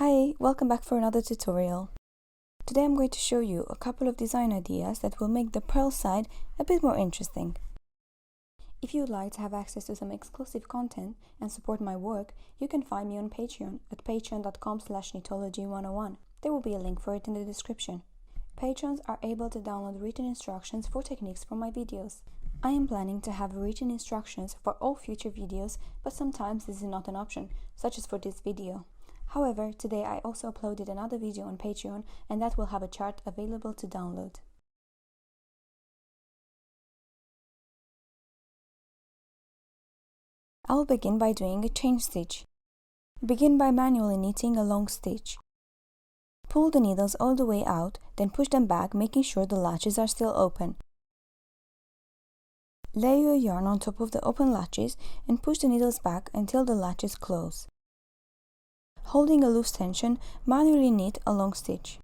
Hi, welcome back for another tutorial. Today I'm going to show you a couple of design ideas that will make the purl side a bit more interesting. If you would like to have access to some exclusive content and support my work, you can find me on Patreon at patreon.com/knitology101. There will be a link for it in the description. Patrons are able to download written instructions for techniques from my videos. I am planning to have written instructions for all future videos, but sometimes this is not an option, such as for this video. However, today I also uploaded another video on Patreon, and that will have a chart available to download. I will begin by doing a chain stitch. Begin by manually knitting a long stitch. Pull the needles all the way out, then push them back, making sure the latches are still open. Lay your yarn on top of the open latches and push the needles back until the latches close. Holding a loose tension, manually knit a long stitch.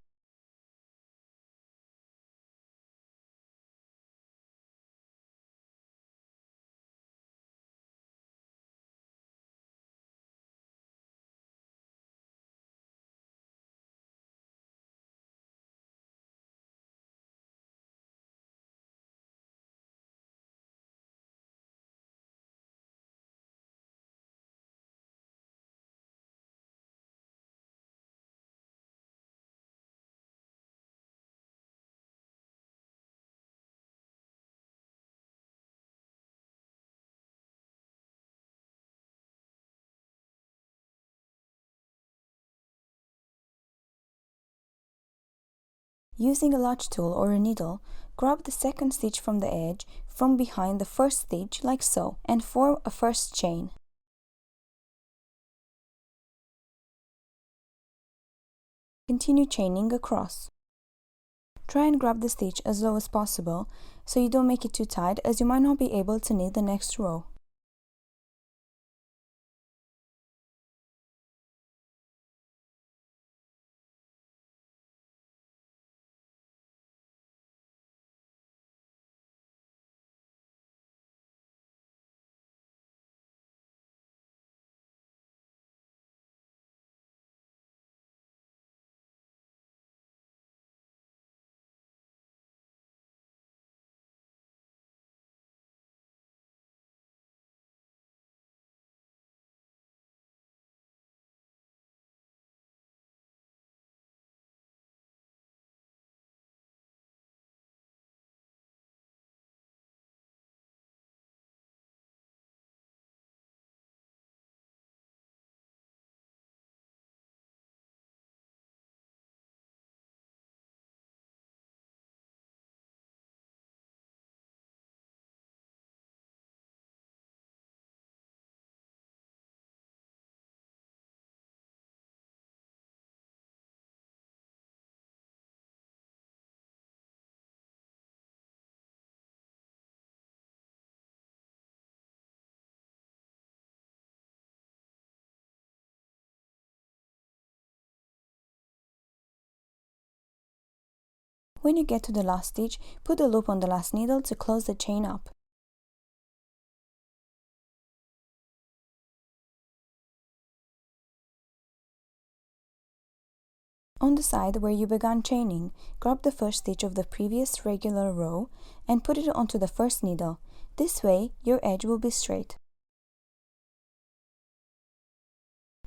Using a latch tool or a needle, grab the second stitch from the edge from behind the first stitch like so and form a first chain. Continue chaining across. Try and grab the stitch as low as possible so you don't make it too tight, as you might not be able to knit the next row. When you get to the last stitch, put a loop on the last needle to close the chain up. On the side where you began chaining, grab the first stitch of the previous regular row and put it onto the first needle. This way, your edge will be straight.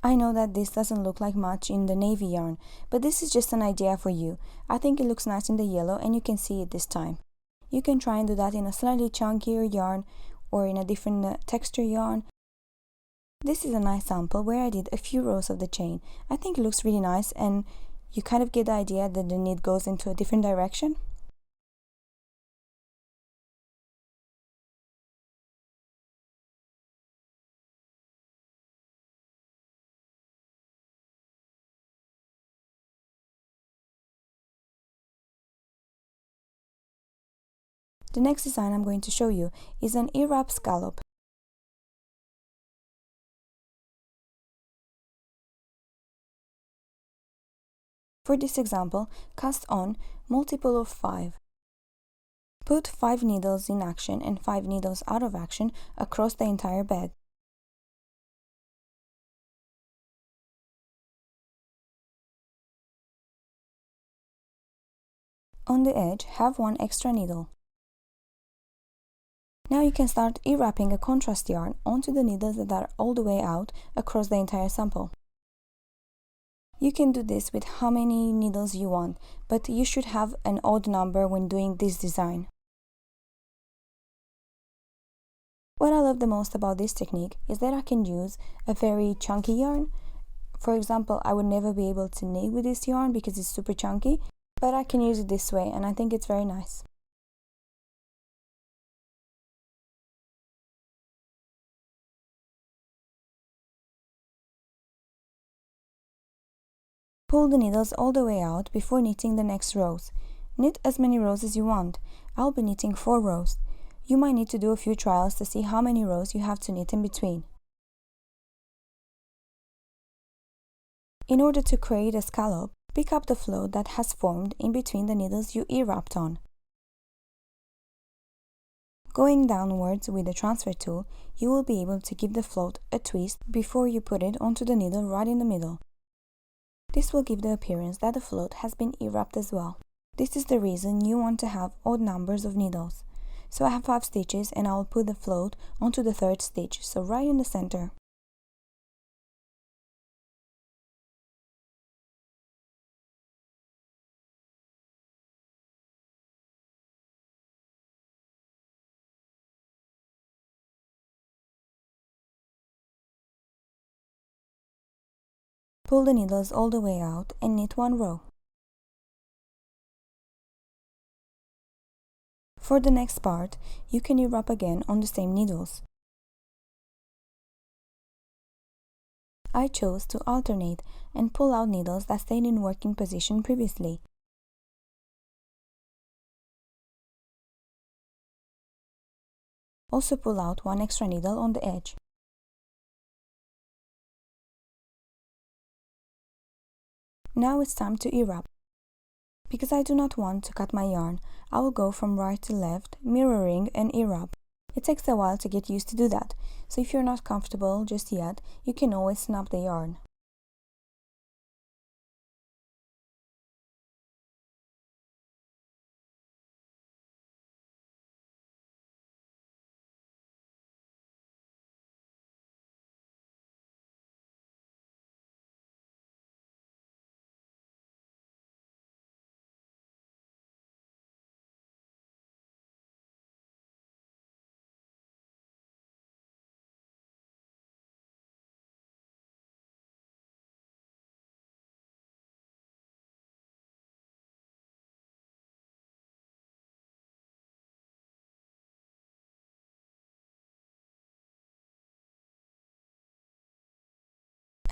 I know that this doesn't look like much in the navy yarn, but this is just an idea for you. I think it looks nice in the yellow and you can see it this time. You can try and do that in a slightly chunkier yarn or in a different texture yarn. This is a nice sample where I did a few rows of the chain. I think it looks really nice and you kind of get the idea that the knit goes into a different direction. The next design I'm going to show you is an ear-wrap scallop. For this example, cast on multiple of 5. Put 5 needles in action and 5 needles out of action across the entire bed. On the edge, have one extra needle. Now you can start e-wrapping a contrast yarn onto the needles that are all the way out across the entire sample. You can do this with how many needles you want, but you should have an odd number when doing this design. What I love the most about this technique is that I can use a very chunky yarn. For example, I would never be able to knit with this yarn because it's super chunky, but I can use it this way and I think it's very nice. Pull the needles all the way out before knitting the next rows. Knit as many rows as you want. I'll be knitting 4 rows. You might need to do a few trials to see how many rows you have to knit in between. In order to create a scallop, pick up the float that has formed in between the needles you e-wrapped on. Going downwards with the transfer tool, you will be able to give the float a twist before you put it onto the needle right in the middle. This will give the appearance that the float has been e-wrapped as well. This is the reason you want to have odd numbers of needles. So I have 5 stitches and I will put the float onto the 3rd stitch, so right in the center. Pull the needles all the way out and knit 1 row. For the next part, you can e-wrap again on the same needles. I chose to alternate and pull out needles that stayed in working position previously. Also pull out 1 extra needle on the edge. Now it's time to e-wrap. Because I do not want to cut my yarn, I will go from right to left, mirroring an e-wrap. It takes a while to get used to do that, so if you're not comfortable just yet, you can always snap the yarn.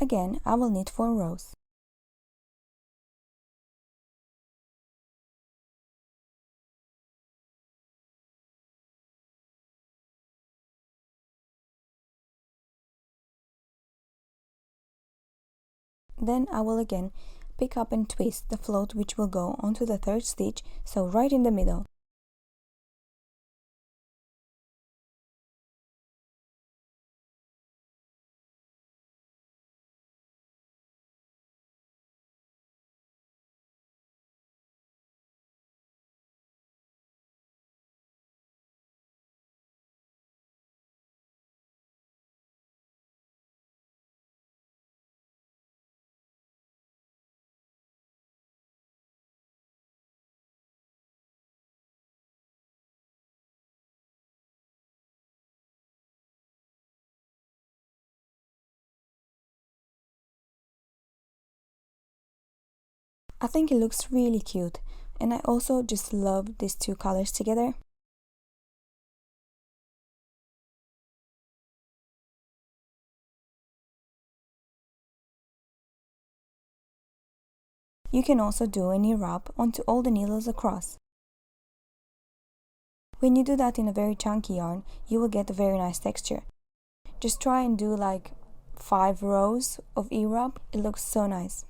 Again, I will knit 4 rows. Then I will again pick up and twist the float which will go onto the 3rd stitch, so right in the middle. I think it looks really cute, and I also just love these 2 colors together. You can also do an e-wrap onto all the needles across. When you do that in a very chunky yarn, you will get a very nice texture. Just try and do like 5 rows of e-wrap, it looks so nice.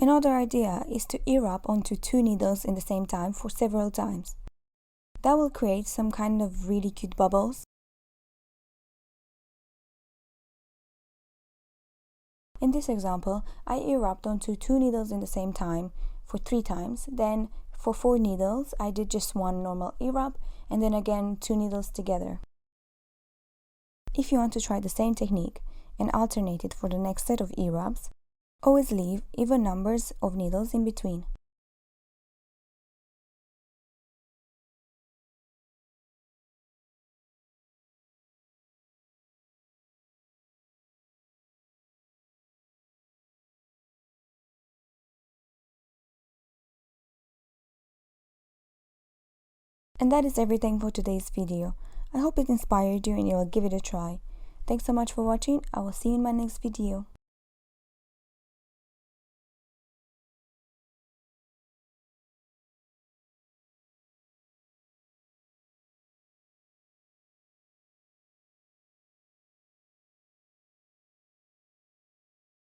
Another idea is to ear up onto 2 needles in the same time for several times. That will create some kind of really cute bubbles. In this example, I ear upped onto 2 needles in the same time for 3 times. Then for 4 needles, I did just one normal ear up and then again 2 needles together. If you want to try the same technique and alternate it for the next set of ear ups, always leave even numbers of needles in between. And that is everything for today's video. I hope it inspired you and you will give it a try. Thanks so much for watching. I will see you in my next video.